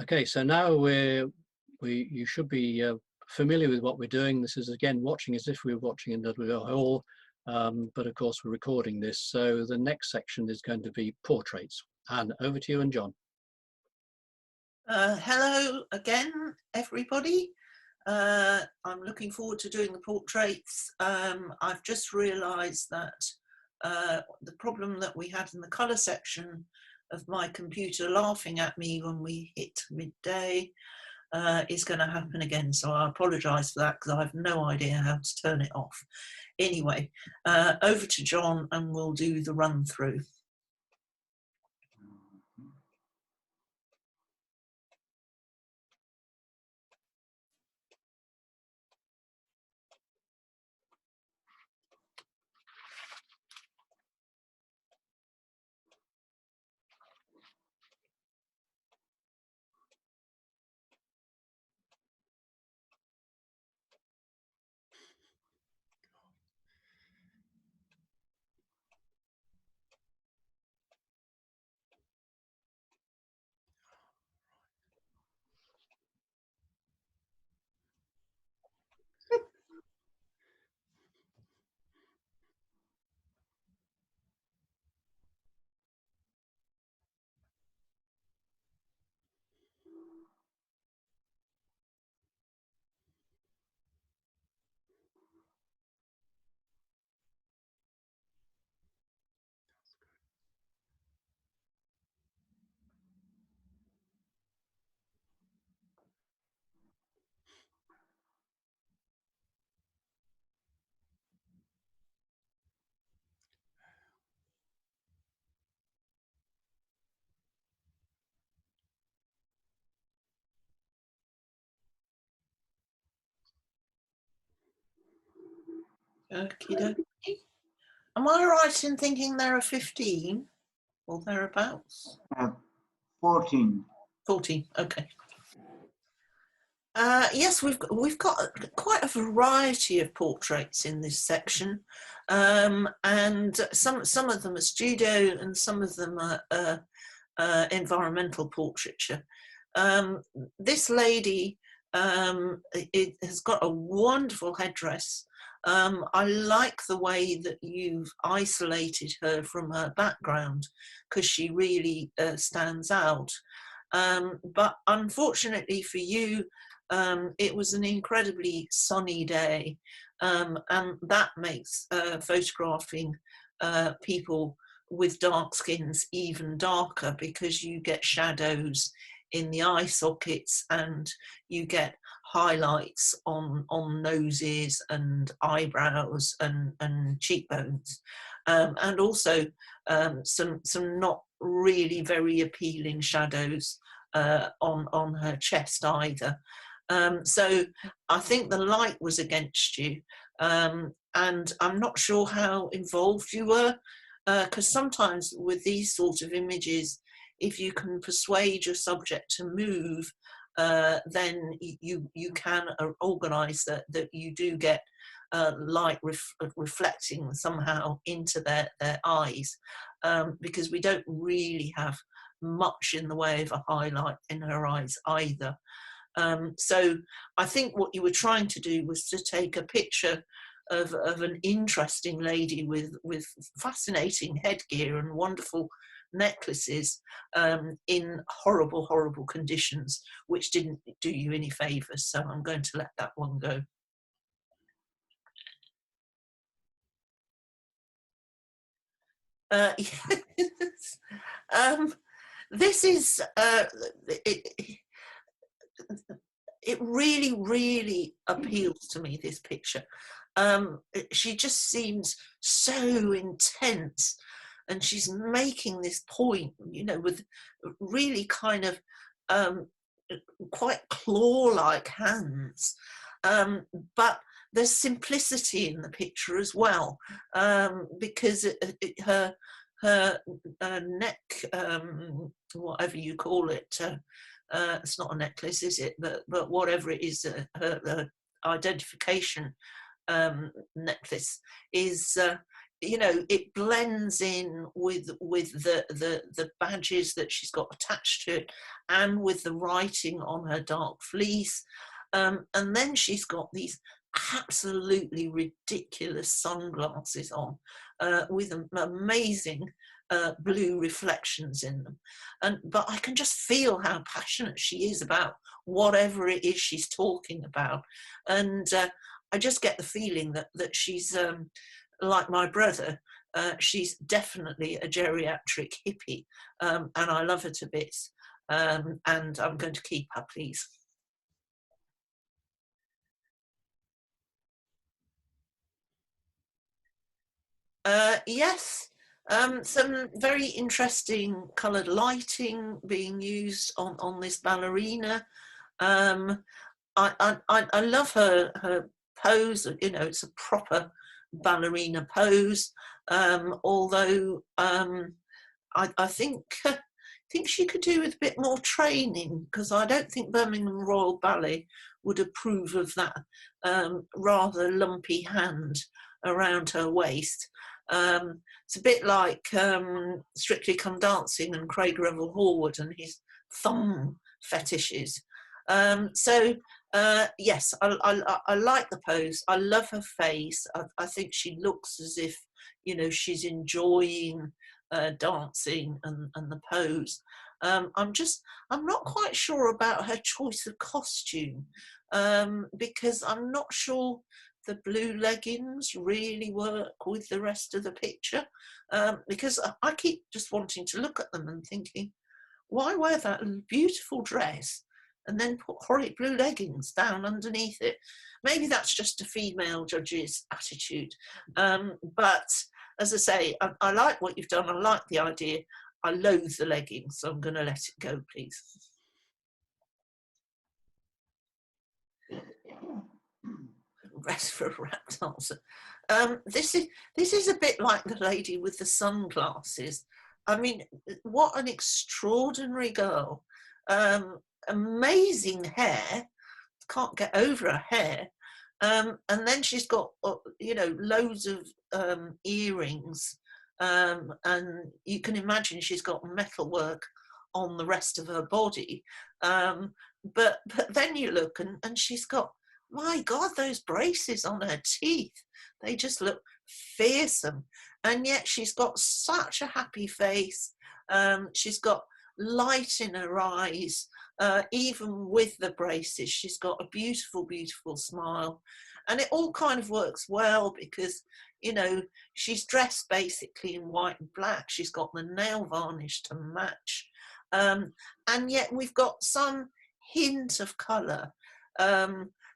Okay, so now you should be familiar with what we're doing. This is again watching as if we were watching in the hall, but of course we're recording this. So the next section is going to be portraits. Anne, over to you and John. Hello again, everybody. I'm looking forward to doing the portraits. I've just realised that the problem that we had in the colour section of my computer laughing at me when we hit midday is going to happen again. So I apologise for that because I have no idea how to turn it off. Anyway, over to John and we'll do the run through. Okie dokie. Am I right in thinking there are 15 or thereabouts? 14. 14. Okay. Yes, we've got quite a variety of portraits in this section, and some of them are studio and some of them are environmental portraiture. This lady it has got a wonderful headdress. I like the way that you've isolated her from her background because she really stands out. But unfortunately for you, it was an incredibly sunny day, and that makes photographing people with dark skins even darker because you get shadows in the eye sockets and you get highlights on noses and eyebrows and cheekbones, and also some not really very appealing shadows on her chest either. So I think the light was against you, and I'm not sure how involved you were, because sometimes with these sort of images, if you can persuade your subject to move, then you can organise that you do get light reflecting somehow into their eyes, because we don't really have much in the way of a highlight in her eyes either. So I think what you were trying to do was to take a picture of an interesting lady with fascinating headgear and wonderful necklaces, in horrible conditions, which didn't do you any favours, so I'm going to let that one go. Yes. This is it really appeals to me, this picture. She just seems so intense, and she's making this point, you know, with really kind of quite claw-like hands, but there's simplicity in the picture as well, because her neck, whatever you call it, it's not a necklace, is it? But whatever it is, her identification necklace is you know, it blends in with the badges that she's got attached to it, and with the writing on her dark fleece. And then she's got these absolutely ridiculous sunglasses on, with amazing blue reflections in them. But I can just feel how passionate she is about whatever it is she's talking about. And I just get the feeling that she's, like my brother, she's definitely a geriatric hippie, and I love her to bits. And I'm going to keep her, please. Yes, some very interesting coloured lighting being used on this ballerina. I love her pose. You know, it's a proper ballerina pose. Although I think she could do with a bit more training, because I don't think Birmingham Royal Ballet would approve of that rather lumpy hand around her waist. It's a bit like Strictly Come Dancing and Craig Revel Horwood and his thumb fetishes. Yes, I like the pose. I love her face. I think she looks as if, you know, she's enjoying dancing and the pose. I'm not quite sure about her choice of costume, because I'm not sure the blue leggings really work with the rest of the picture, because I keep just wanting to look at them and thinking, why wear that beautiful dress and then put horrid blue leggings down underneath it? Maybe that's just a female judge's attitude. But as I say, I like what you've done. I like the idea. I loathe the leggings, so I'm going to let it go, please. Rest for a rap dancer. This is a bit like the lady with the sunglasses. I mean, what an extraordinary girl. Amazing hair. Can't get over her hair. And then she's got, you know, loads of earrings. And you can imagine she's got metalwork on the rest of her body. But then you look and she's got, my God, those braces on her teeth. They just look fearsome. And yet she's got such a happy face. She's got light in her eyes. Even with the braces, she's got a beautiful, beautiful smile. And it all kind of works well because, you know, she's dressed basically in white and black. She's got the nail varnish to match. And yet we've got some hint of colour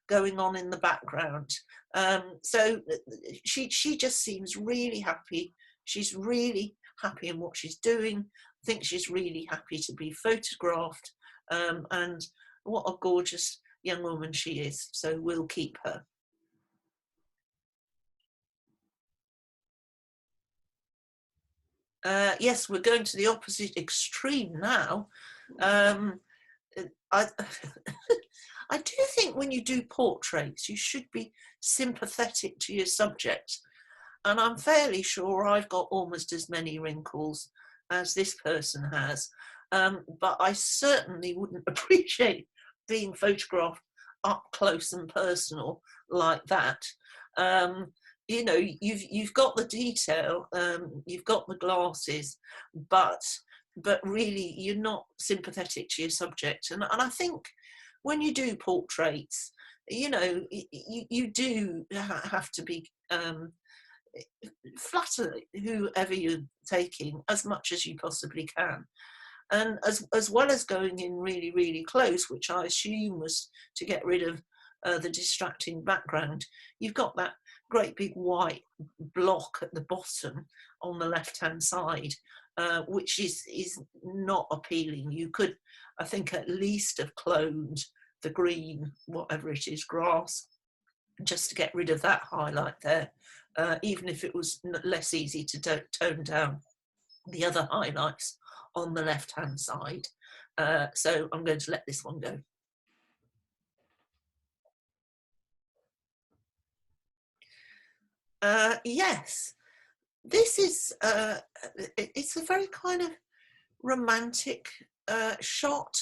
going on in the background. So she just seems really happy. She's really happy in what she's doing. I think she's really happy to be photographed. And what a gorgeous young woman she is. So we'll keep her. Yes, we're going to the opposite extreme now. I do think when you do portraits, you should be sympathetic to your subject. And I'm fairly sure I've got almost as many wrinkles as this person has. But I certainly wouldn't appreciate being photographed up close and personal like that. You know, you've got the detail, you've got the glasses, but really you're not sympathetic to your subject. And I think when you do portraits, you know, you do have to be flatter whoever you're taking as much as you possibly can. And as well as going in really, really close, which I assume was to get rid of the distracting background, you've got that great big white block at the bottom on the left-hand side, which is not appealing. You could, I think, at least have cloned the green, whatever it is, grass, just to get rid of that highlight there, even if it was less easy to tone down the other highlights on the left-hand side. So I'm going to let this one go. Yes, this is, it's a very kind of romantic shot.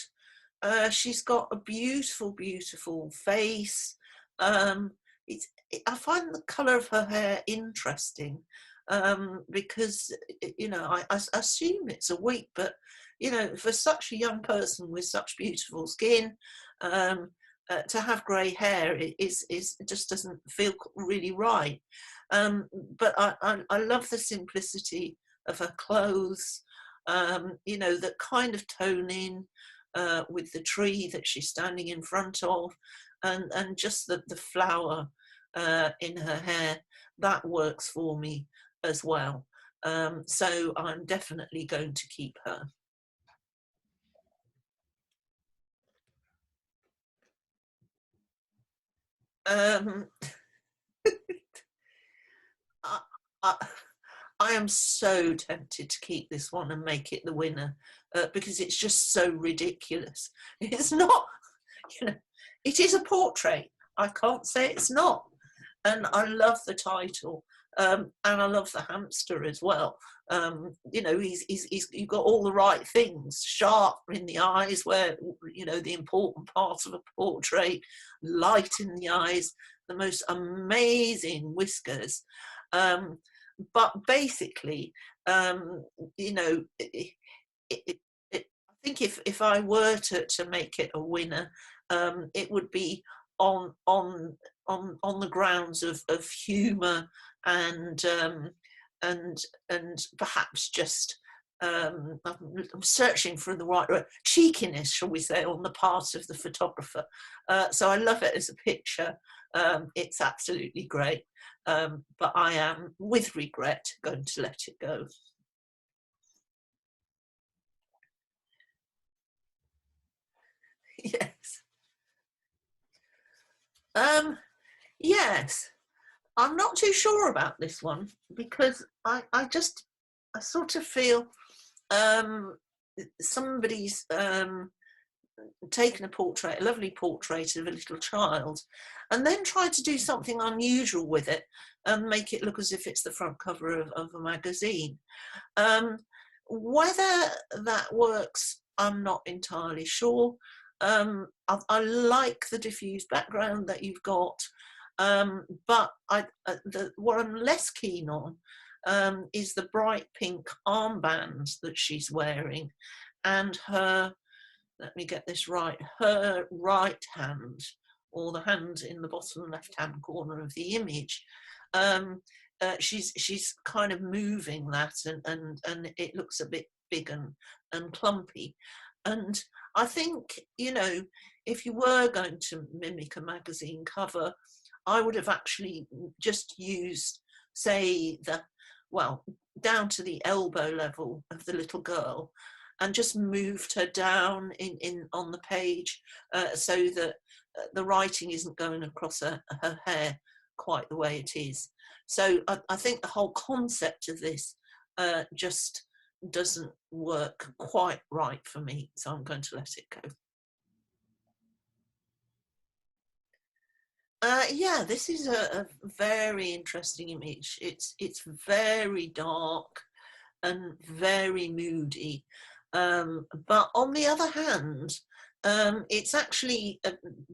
She's got a beautiful, beautiful face. I find the colour of her hair interesting, because, you know, I assume it's a wig, but, you know, for such a young person with such beautiful skin, to have grey hair is it just doesn't feel really right. But I love the simplicity of her clothes, you know, that kind of tone in with the tree that she's standing in front of, and just the flower in her hair, that works for me as well. So I'm definitely going to keep her. Um, I, I, I am so tempted to keep this one and make it the winner, because it's just so ridiculous. It's not, you know, it is a portrait. I can't say it's not. And I love the title, and I love the hamster as well. You know, you've got all the right things: sharp in the eyes, where, you know, the important part of a portrait; light in the eyes; the most amazing whiskers. But basically, you know, I think if I were to make it a winner, it would be on the grounds of humour and and perhaps just, I'm searching for the right word, cheekiness, shall we say, on the part of the photographer. So I love it as a picture. It's absolutely great, but I am, with regret, going to let it go. Yes. Yes. I'm not too sure about this one, because I sort of feel somebody's taken a portrait, a lovely portrait of a little child, and then tried to do something unusual with it and make it look as if it's the front cover of a magazine. Whether that works, I'm not entirely sure. I like the diffused background that you've got, but what I'm less keen on is the bright pink armband that she's wearing, and her, let me get this right, her right hand, or the hand in the bottom left hand corner of the image, she's kind of moving that, and it looks a bit big and clumpy. And I think, you know, if you were going to mimic a magazine cover, I would have actually just used, say, well, down to the elbow level of the little girl, and just moved her down on the page, so that the writing isn't going across her hair quite the way it is. So I think the whole concept of this just doesn't work quite right for me, so I'm going to let it go. Yeah, this is a very interesting image. It's very dark and very moody, but on the other hand, it's actually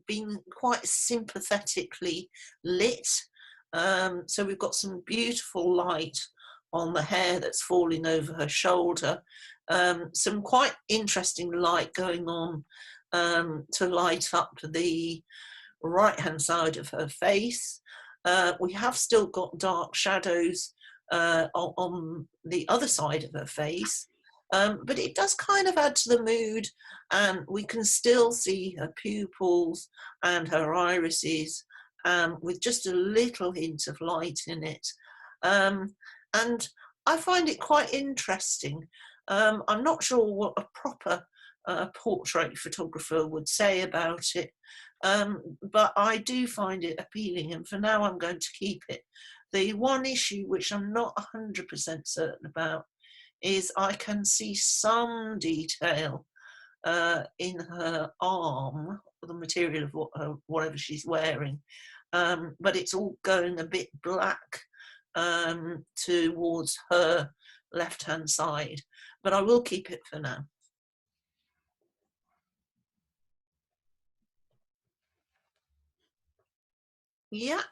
been quite sympathetically lit. So we've got some beautiful light on the hair that's falling over her shoulder, some quite interesting light going on to light up the right hand side of her face. We have still got dark shadows on the other side of her face, but it does kind of add to the mood, and we can still see her pupils and her irises, with just a little hint of light in it. And I find it quite interesting. I'm not sure what a proper portrait photographer would say about it, but I do find it appealing, and for now I'm going to keep it. The one issue which I'm not 100% certain about is I can see some detail in her arm, the material of whatever she's wearing, but it's all going a bit black, towards her left-hand side, but I will keep it for now. Yeah,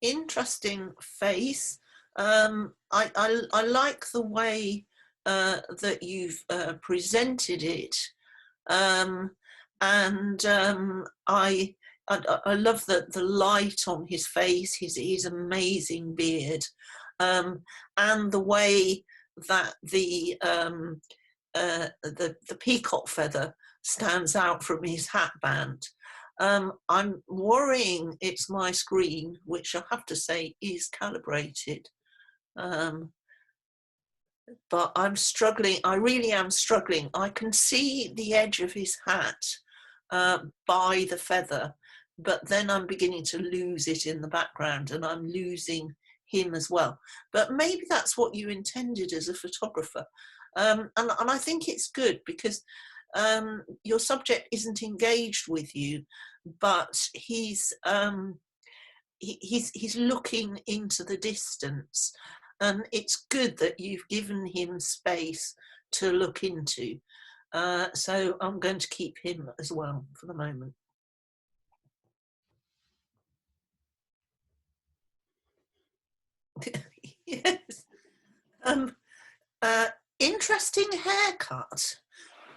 interesting face. I like the way that you've presented it, and I love the light on his face, his amazing beard, and the way that the peacock feather stands out from his hat band. I'm worrying it's my screen, which I have to say is calibrated. But I'm struggling, I really am struggling. I can see the edge of his hat by the feather, but then I'm beginning to lose it in the background, and I'm losing him as well. But maybe that's what you intended as a photographer. And I think it's good, because your subject isn't engaged with you, but he's looking into the distance, and it's good that you've given him space to look into. So I'm going to keep him as well for the moment. Yes. Interesting haircut.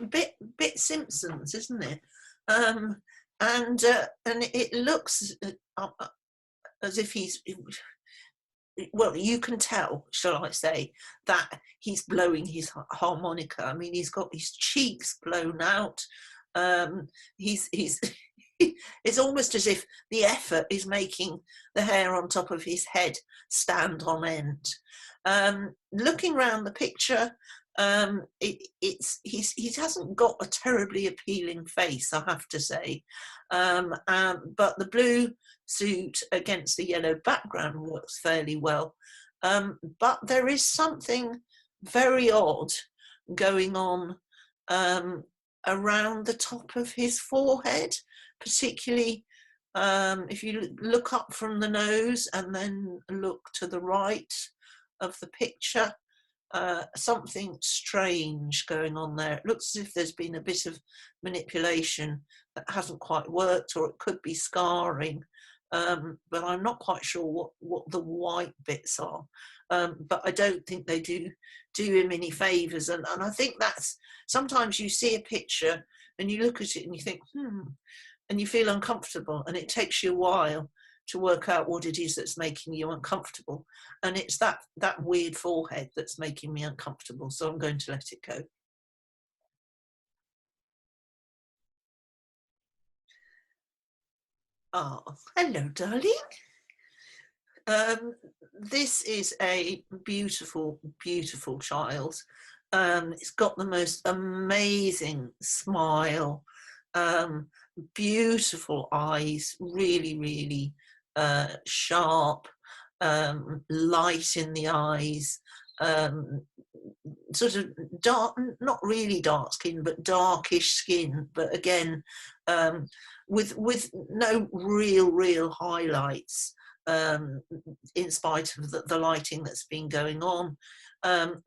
Bit Simpsons, isn't it? And it looks as if he's, well, you can tell, shall I say, that he's blowing his harmonica. I mean, he's got his cheeks blown out. He's it's almost as if the effort is making the hair on top of his head stand on end. Looking around the picture, he hasn't got a terribly appealing face, I have to say, but the blue suit against the yellow background works fairly well. But there is something very odd going on around the top of his forehead, particularly if you look up from the nose and then look to the right of the picture. Something strange going on there. It looks as if there's been a bit of manipulation that hasn't quite worked, or it could be scarring, but I'm not quite sure what the white bits are. But I don't think they do him any favours, and I think that's, sometimes you see a picture and you look at it and you think, and you feel uncomfortable, and it takes you a while to work out what it is that's making you uncomfortable. And it's that weird forehead that's making me uncomfortable. So I'm going to let it go. Oh, hello, darling. This is a beautiful, beautiful child. It's got the most amazing smile, beautiful eyes, really, really sharp, light in the eyes, sort of dark, not really dark skin, but darkish skin, but again, with no real highlights, in spite of the lighting that's been going on.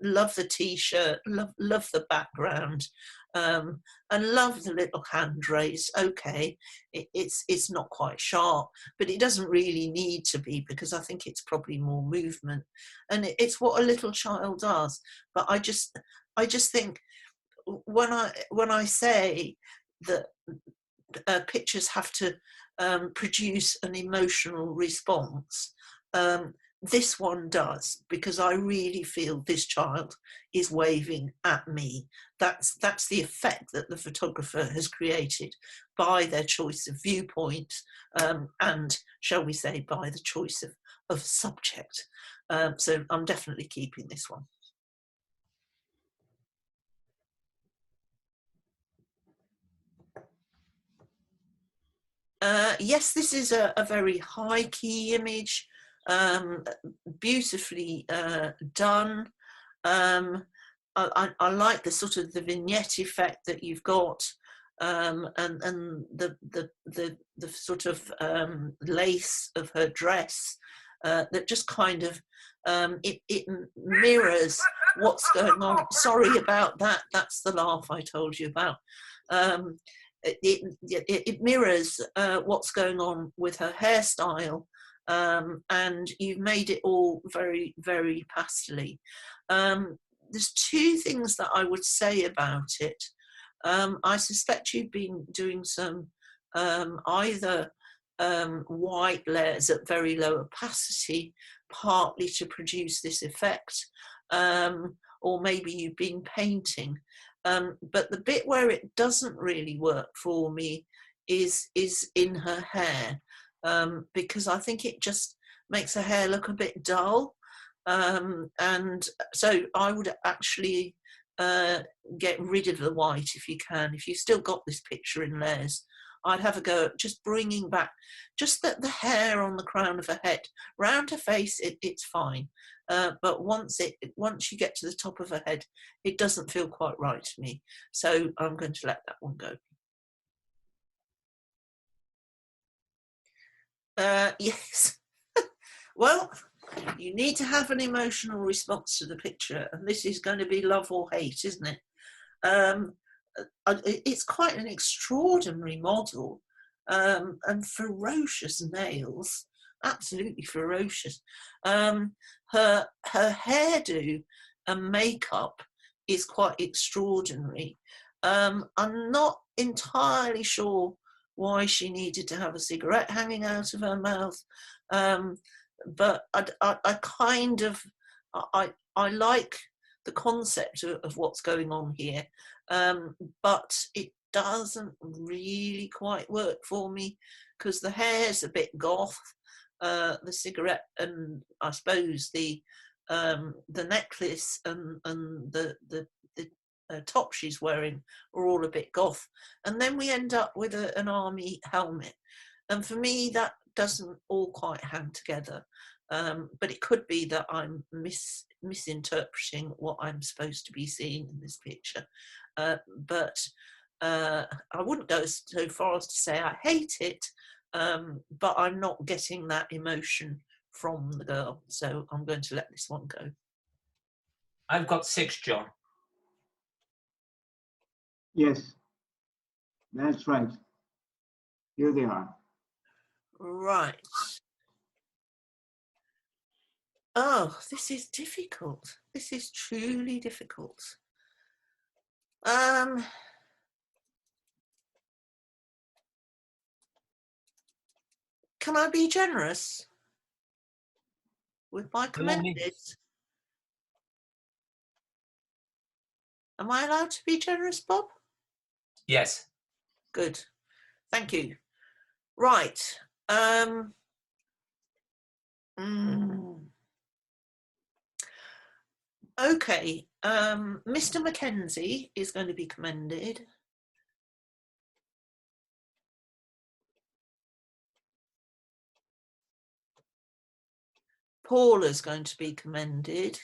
Love the t-shirt, love the background, and love the little hand raise. Okay, it's not quite sharp, but it doesn't really need to be, because I think it's probably more movement, and it's what a little child does. But I just think, when I say that pictures have to produce an emotional response, this one does, because I really feel this child is waving at me. That's the effect that the photographer has created by their choice of viewpoint, and, shall we say, by the choice of subject. So I'm definitely keeping this one. Yes, this is a very high key image, beautifully done. I like the sort of the vignette effect that you've got, and the sort of lace of her dress that just kind of it mirrors what's going on. Sorry about that. That's the laugh I told you about. It mirrors what's going on with her hairstyle, and you've made it all very, very pastel-y. There's two things that I would say about it. I suspect you've been doing some either white layers at very low opacity, partly to produce this effect, or maybe you've been painting. But the bit where it doesn't really work for me is in her hair, because I think it just makes her hair look a bit dull. And so I would actually get rid of the white if you can. If you've still got this picture in layers, I'd have a go at just bringing back just the hair on the crown of her head. Round her face, it's fine. But once you get to the top of her head, it doesn't feel quite right to me. So I'm going to let that one go. Yes. Well, you need to have an emotional response to the picture, and this is going to be love or hate, isn't it? It's quite an extraordinary model, and ferocious nails, absolutely ferocious. Her hairdo and makeup is quite extraordinary. I'm not entirely sure why she needed to have a cigarette hanging out of her mouth, but I kind of like the concept of what's going on here, but it doesn't really quite work for me because the hair's a bit goth, the cigarette, and I suppose the necklace and the top she's wearing are all a bit goth, and then we end up with an army helmet, and for me that doesn't all quite hang together. But it could be that I'm misinterpreting what I'm supposed to be seeing in this picture. But I wouldn't go so far as to say I hate it, but I'm not getting that emotion from the girl. So I'm going to let this one go. I've got 6, John. Yes, that's right. Here they are. Right. Oh, this is difficult. This is truly difficult. Can I be generous with my commended? Am I allowed to be generous, Bob? Yes. Good. Thank you. Right. Okay. Mr. Mackenzie is going to be commended. Paula's going to be commended.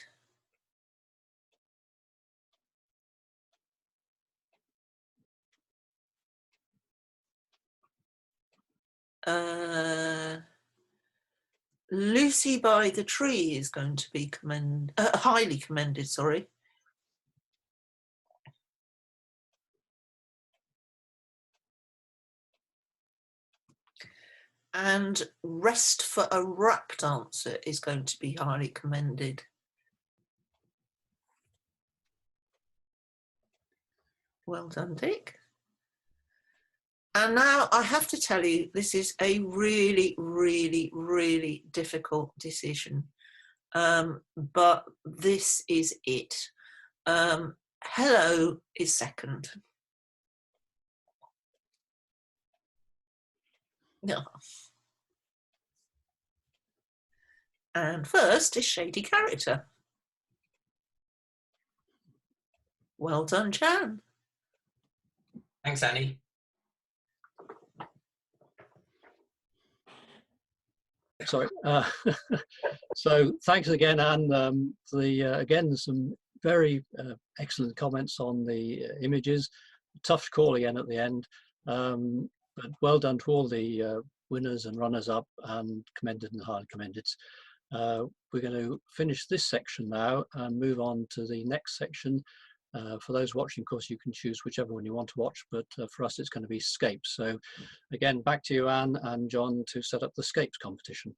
Lucy by the Tree is going to be highly commended, sorry. And Rest for a Rap Dancer is going to be highly commended. Well done, Dick. And now I have to tell you, this is a really, really, really difficult decision. But this is it. Hello is second. No. And first is Shady Character. Well done, Jan. Thanks, Annie. Sorry. So thanks again, Anne. Again, some very excellent comments on the images. Tough call again at the end, but well done to all the winners and runners up and commended and highly commended. We're going to finish this section now and move on to the next section. For those watching, of course, you can choose whichever one you want to watch, but for us it's going to be scapes. So again, back to you, Anne and John, to set up the scapes competition.